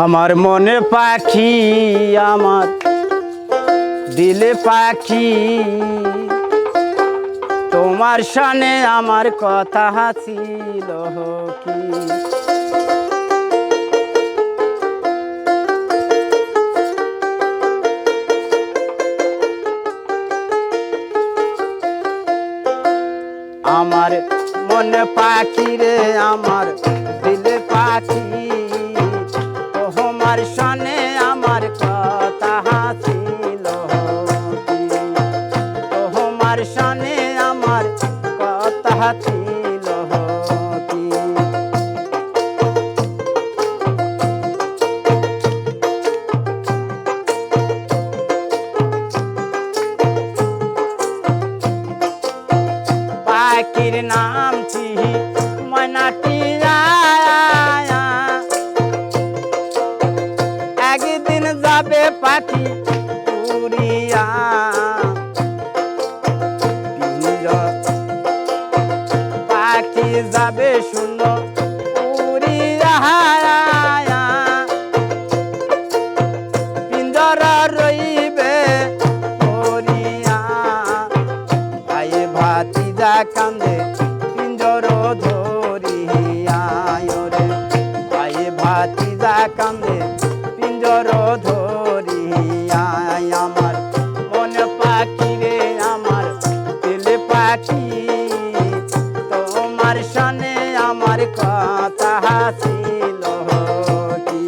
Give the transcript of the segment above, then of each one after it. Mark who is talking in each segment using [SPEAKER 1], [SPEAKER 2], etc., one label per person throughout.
[SPEAKER 1] আমার মনে পাখি, আমার দিলে পাখি, তোমার শানে আমার কথা ছিল কি? আমার মনে পাখি রে, আমার দিলে পাখি, তোমার শানে আমার কথা ছিল কি? তোমার শানে আমার কথা ছিল কি? পাখির নাম চিহি ময়নাটি, একদিন যাবে পাখি উড়িয়া, পাখি যাবে শূন্য উড়িয়া, পিঞ্জরা রইবে পড়িয়া, ভাই ভাতিজা কান্দে পিঞ্জর ধরিয়া রে, ভাই ভাতিজা কান্দে পিঞ্জর ধরিয়া। আমার মন পাখি রে, আমার দিল পাখি, তোমার শানে আমার কথা ছিল কি?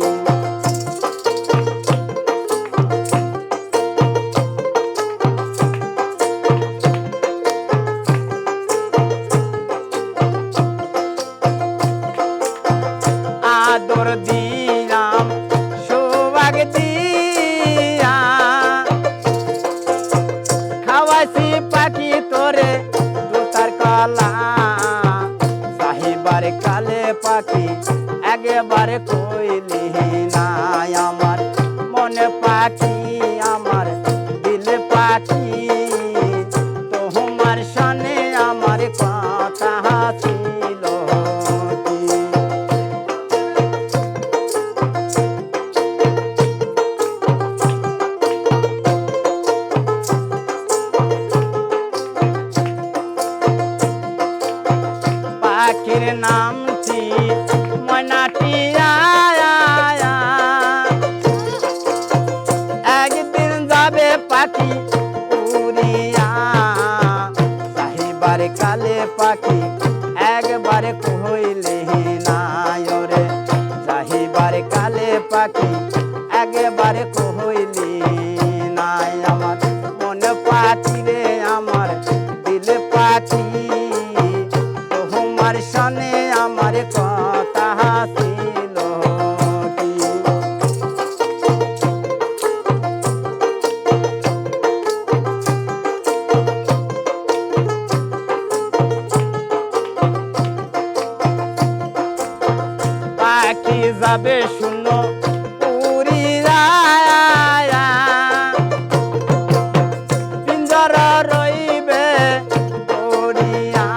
[SPEAKER 1] আদর দিলাম সোহাগ দিয়া, খাওয়াইছি পাখি তোরে দুতার কলা, সাহিবার কালে পাখি একেবারে কইলি না। আমার মনে পাখি, আমার দিল পাখি, তোমার শানে আমার কথা ছিল কি? পাখির নাম চি ময়নাটি, একদিন যাবে পাখি উড়িয়া, সাহিবার কালে পাখি একবারে কইলে না রে, সাহিবার কালে পাখি একবারে কইলি না। আমার মনে পাখি রে, আমার দিল পাখি, তোমার শানে আমার কথা ছিল কি? পাখি যাবে শূন্য উড়িয়া, পিঞ্জরা রইবে পড়িয়া,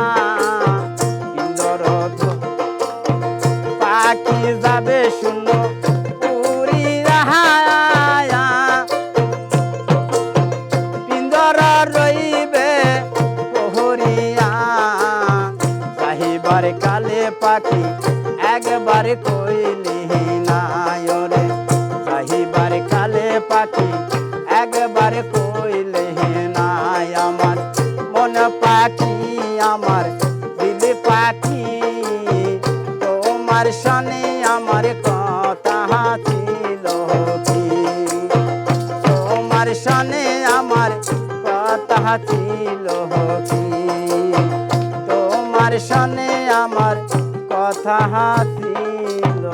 [SPEAKER 1] পাখি যাবে শূন্য উড়িয়া, পিঞ্জরা রইবে পড়িয়া, সাহিবার কালে পাখি একবারে কইলি না রে, সাহিবার কালে পাখি একবারে কইলি না। আমার মন পাখি, আমার দিল পাখি, তোমার শানে আমার কথা ছিল কি? তোমার শানে আমার কথা ছিল কি? তোমার শানে আমার কথা ছিল।